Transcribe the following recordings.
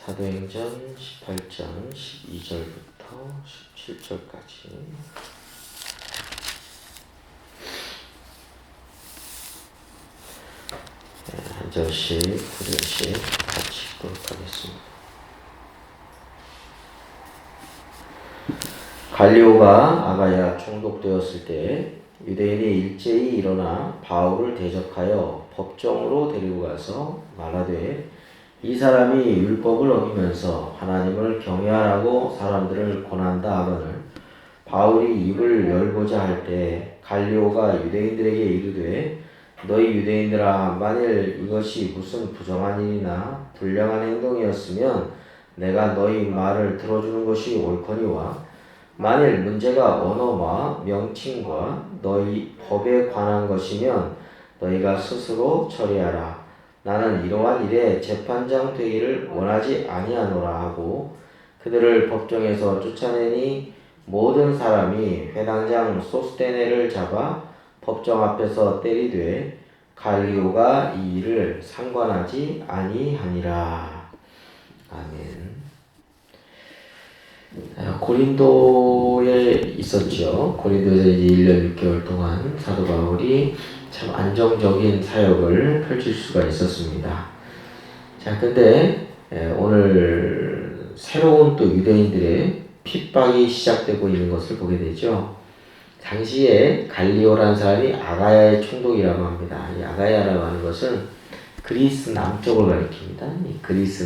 사도행전 18장 12절부터 17절까지. 한 절씩, 두 절씩 같이 읽도록 하겠습니다. 갈리오가 아가야 총독되었을 때 유대인이 일제히 일어나 바울을 대적하여 법정으로 데리고 가서 말하되 이 사람이 율법을 어기면서 하나님을 경외하라고 사람들을 권한다 하거늘 바울이 입을 열고자 할 때 갈리오가 유대인들에게 이르되 너희 유대인들아 만일 이것이 무슨 부정한 일이나 불량한 행동이었으면 내가 너희 말을 들어주는 것이 옳거니와 만일 문제가 언어와 명칭과 너희 법에 관한 것이면 너희가 스스로 처리하라. 나는 이러한 일에 재판장 되기를 원하지 아니하노라 하고 그들을 법정에서 쫓아내니 모든 사람이 회당장 소스테네를 잡아 법정 앞에서 때리되 갈리오가 이 일을 상관하지 아니하니라. 아멘. 고린도에 있었죠. 고린도에서 이제 1년 6개월 동안 사도 바울이 참 안정적인 사역을 펼칠 수가 있었습니다. 자, 근데 오늘 새로운 또 유대인들의 핍박이 시작되고 있는 것을 보게 되죠. 당시에 갈리오라는 사람이 아가야의 총독이라고 합니다. 이 아가야라고 하는 것은 그리스 남쪽을 가리킵니다. 이 그리스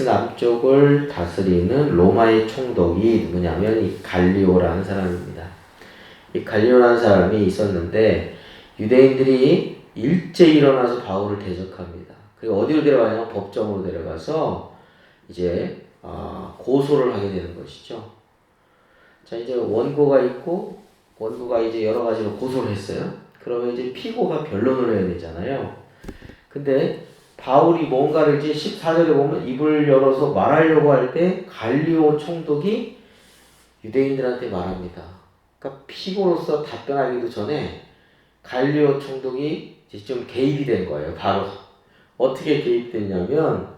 남쪽을 다스리는 로마의 총독이 누구냐면 이 갈리오라는 사람입니다. 이 갈리오라는 사람이 있었는데 유대인들이 일제히 일어나서 바울을 대적합니다. 그리고 어디로 데려가냐면 법정으로 데려가서 이제 고소를 하게 되는 것이죠. 자, 이제 원고가 있고 원고가 이제 여러 가지로 고소를 했어요. 그러면 이제 피고가 변론을 해야 되잖아요. 근데 바울이 뭔가를 이제 14절에 보면 입을 열어서 말하려고 할 때 갈리오 총독이 유대인들한테 말합니다. 그러니까 피고로서 답변하기도 전에 갈리오 총독이 이제 좀 개입이 된 거예요. 바로 어떻게 개입됐냐면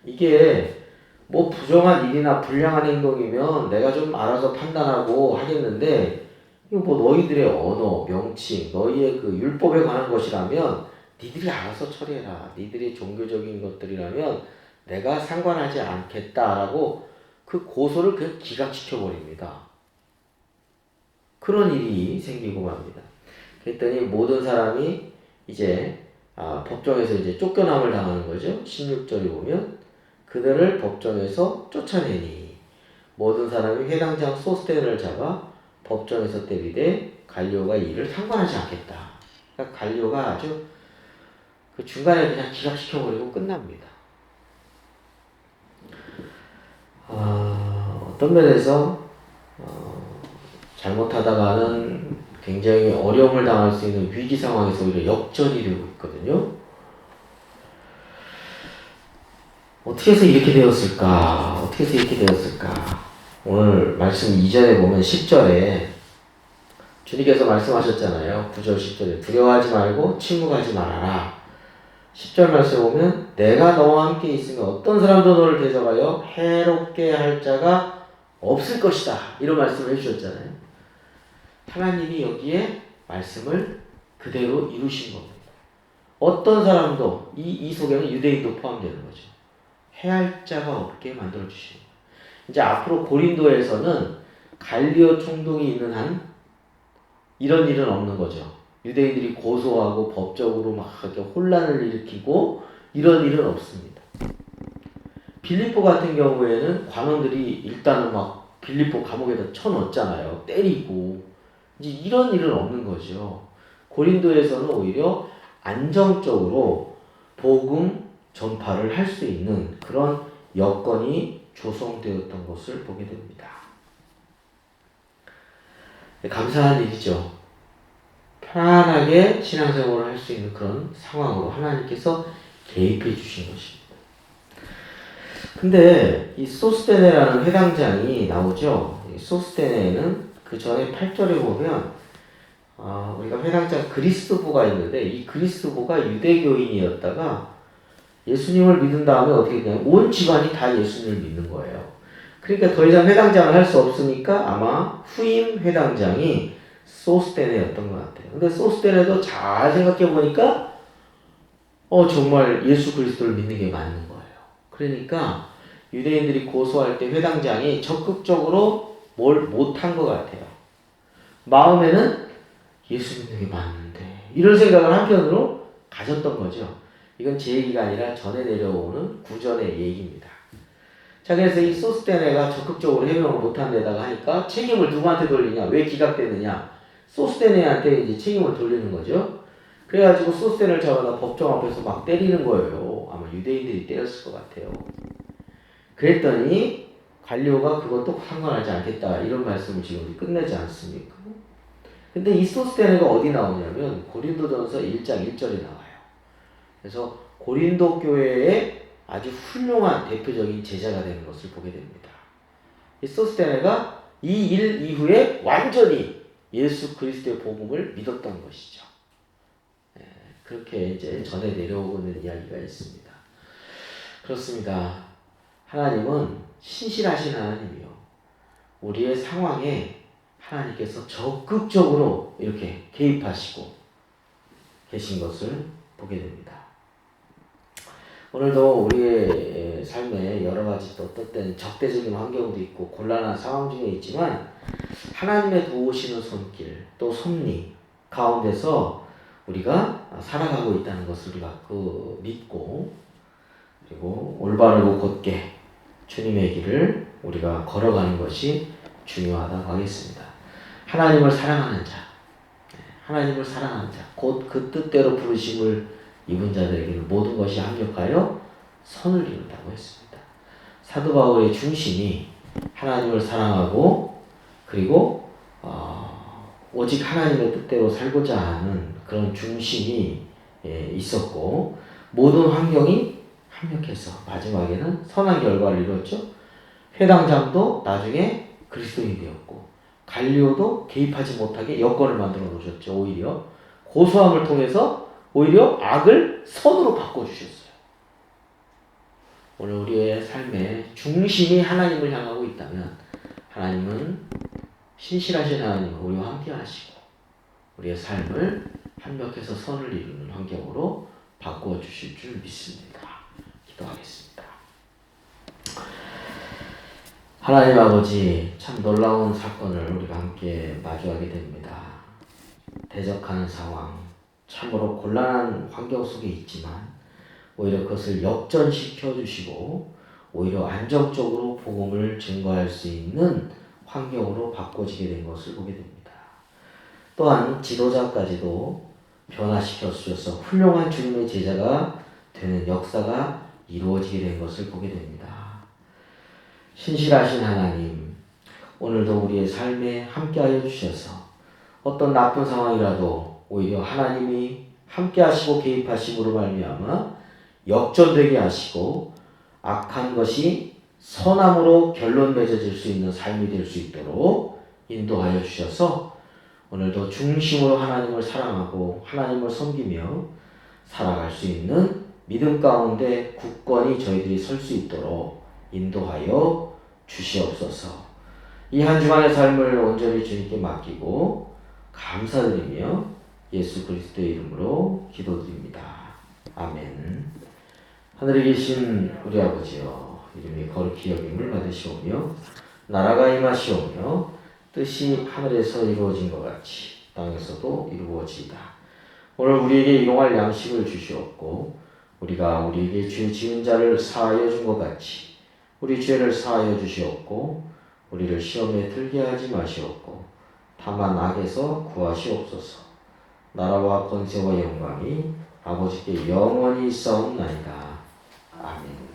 이게 뭐 부정한 일이나 불량한 행동이면 내가 좀 알아서 판단하고 하겠는데 이거 뭐 너희들의 언어, 명칭, 너희의 그 율법에 관한 것이라면 니들이 알아서 처리해라. 니들이 종교적인 것들이라면 내가 상관하지 않겠다라고 그 고소를 그냥 기각시켜버립니다. 그런 일이 생기고 맙니다. 그랬더니 모든 사람이 이제 법정에서 이제 쫓겨남을 당하는 거죠. 16절에 보면 그들을 법정에서 쫓아내니 모든 사람이 회당장 소스테네를 잡아 법정에서 때리되 갈리오가 이 일을 상관하지 않겠다. 그러니까 갈리오가 아주 그 중간에 그냥 기각시켜버리고 끝납니다. 어떤 면에서 잘못하다가는 굉장히 어려움을 당할 수 있는 위기 상황에서 오히려 역전이 되고 있거든요. 어떻게 해서 이렇게 되었을까? 오늘 말씀 이전에 보면 10절에 주님께서 말씀하셨잖아요. 9절 10절에 두려워하지 말고 침묵하지 말아라. 10절 말씀에 보면 내가 너와 함께 있으면 어떤 사람도 너를 대적하여 해롭게 할 자가 없을 것이다. 이런 말씀을 해주셨잖아요. 하나님이 여기에 말씀을 그대로 이루신 겁니다. 어떤 사람도 이 속에는 유대인도 포함되는 거죠. 해할 자가 없게 만들어주시는 거예요. 이제 앞으로 고린도에서는 갈리오 총독이 있는 한 이런 일은 없는 거죠. 유대인들이 고소하고 법적으로 막 이렇게 혼란을 일으키고 이런 일은 없습니다. 빌립보 같은 경우에는 관원들이 일단은 막 빌립보 감옥에다 쳐넣었잖아요. 때리고 이제 이런 일은 없는 거죠. 고린도에서는 오히려 안정적으로 복음 전파를 할 수 있는 그런 여건이 조성되었던 것을 보게 됩니다. 감사한 일이죠. 편안하게 신앙생활을 할 수 있는 그런 상황으로 하나님께서 개입해 주신 것입니다. 근데 이 소스테네라는 회당장이 나오죠. 이 소스테네는 그 전에 8절에 보면 우리가 회당장 그리스도가 있는데 이 그리스도가 유대교인이었다가 예수님을 믿은 다음에 어떻게 되냐면 온 집안이 다 예수님을 믿는 거예요. 그러니까 더 이상 회당장을 할 수 없으니까 아마 후임 회당장이 소스테네였던 것 같아요. 근데 소스테네도 잘 생각해 보니까 정말 예수 그리스도를 믿는 게 맞는 거예요. 그러니까 유대인들이 고소할 때 회당장이 적극적으로 뭘 못한 것 같아요. 마음에는 예수 믿는 게 맞는데 이런 생각을 한편으로 가졌던 거죠. 이건 제 얘기가 아니라 전에 내려오는 구전의 얘기입니다. 자, 그래서 이 소스테네가 적극적으로 해명을 못한 데다가 하니까 책임을 누구한테 돌리냐? 왜 기각되느냐? 소스테네한테 이제 책임을 돌리는 거죠. 그래가지고 소스테네를 잡아다 법정 앞에서 막 때리는 거예요. 아마 유대인들이 때렸을 것 같아요. 그랬더니 갈리오가 그것도 상관하지 않겠다 이런 말씀을 지금 끝내지 않습니까? 근데 이 소스테네가 어디 나오냐면 고린도전서 1장 1절에 나와요. 그래서 고린도 교회의 아주 훌륭한 대표적인 제자가 되는 것을 보게 됩니다. 이 소스테네가 이 일 이후에 완전히 예수 그리스도의 복음을 믿었던 것이죠. 그렇게 이제 전해 내려오고 있는 이야기가 있습니다. 그렇습니다. 하나님은 신실하신 하나님이요. 우리의 상황에 하나님께서 적극적으로 이렇게 개입하시고 계신 것을 보게 됩니다. 오늘도 우리의 삶에 여러 가지 또 어떤 때는 적대적인 환경도 있고 곤란한 상황 중에 있지만 하나님의 도우시는 손길 또 섭리 가운데서 우리가 살아가고 있다는 것을 우리가 믿고 그리고 올바르고 곧게 주님의 길을 우리가 걸어가는 것이 중요하다고 하겠습니다. 하나님을 사랑하는 자, 하나님을 사랑하는 자, 곧 그 뜻대로 부르심을 입은 자들에게는 모든 것이 합력하여 선을 이룬다고 했습니다. 사도 바울의 중심이 하나님을 사랑하고 그리고 오직 하나님의 뜻대로 살고자 하는 그런 중심이 있었고 모든 환경이 합력해서 마지막에는 선한 결과를 이뤘죠. 회당장도 나중에 그리스도인이 되었고 갈리오도 개입하지 못하게 여건을 만들어 놓으셨죠. 오히려 고소함을 통해서 오히려 악을 선으로 바꿔주셨어요. 오늘 우리의 삶의 중심이 하나님을 향하고 있다면 하나님은 신실하신 하나님은 우리와 함께 하시고 우리의 삶을 합력해서 선을 이루는 환경으로 바꾸어 주실 줄 믿습니다. 기도하겠습니다. 하나님 아버지, 참 놀라운 사건을 우리가 함께 마주하게 됩니다. 대적하는 상황, 참으로 곤란한 환경 속에 있지만 오히려 그것을 역전시켜 주시고 오히려 안정적으로 복음을 증거할 수 있는 환경으로 바꿔지게 된 것을 보게 됩니다. 또한 지도자까지도 변화시켜 주셔서 훌륭한 주님의 제자가 되는 역사가 이루어지게 된 것을 보게 됩니다. 신실하신 하나님, 오늘도 우리의 삶에 함께하여 주셔서 어떤 나쁜 상황이라도 오히려 하나님이 함께하시고 개입하심으로 말미암아 역전되게 하시고 악한 것이 선함으로 결론 맺어질 수 있는 삶이 될 수 있도록 인도하여 주셔서 오늘도 중심으로 하나님을 사랑하고 하나님을 섬기며 살아갈 수 있는 믿음 가운데 굳건히 저희들이 설 수 있도록 인도하여 주시옵소서. 이 한 주간의 삶을 온전히 주님께 맡기고 감사드리며 예수 그리스도의 이름으로 기도드립니다. 아멘. 하늘에 계신 우리 아버지여, 이름이 거룩히 여김을 받으시오며 나라가 임하시오며 뜻이 하늘에서 이루어진 것 같이 땅에서도 이루어지이다. 오늘 우리에게 일용할 양식을 주시옵고 우리가 우리에게 죄 지은 자를 사하여 준 것 같이 우리 죄를 사하여 주시옵고 우리를 시험에 들게 하지 마시옵고 다만 악에서 구하시옵소서. 나라와 권세와 영광이 아버지께 영원히 있사옵나이다. 아멘.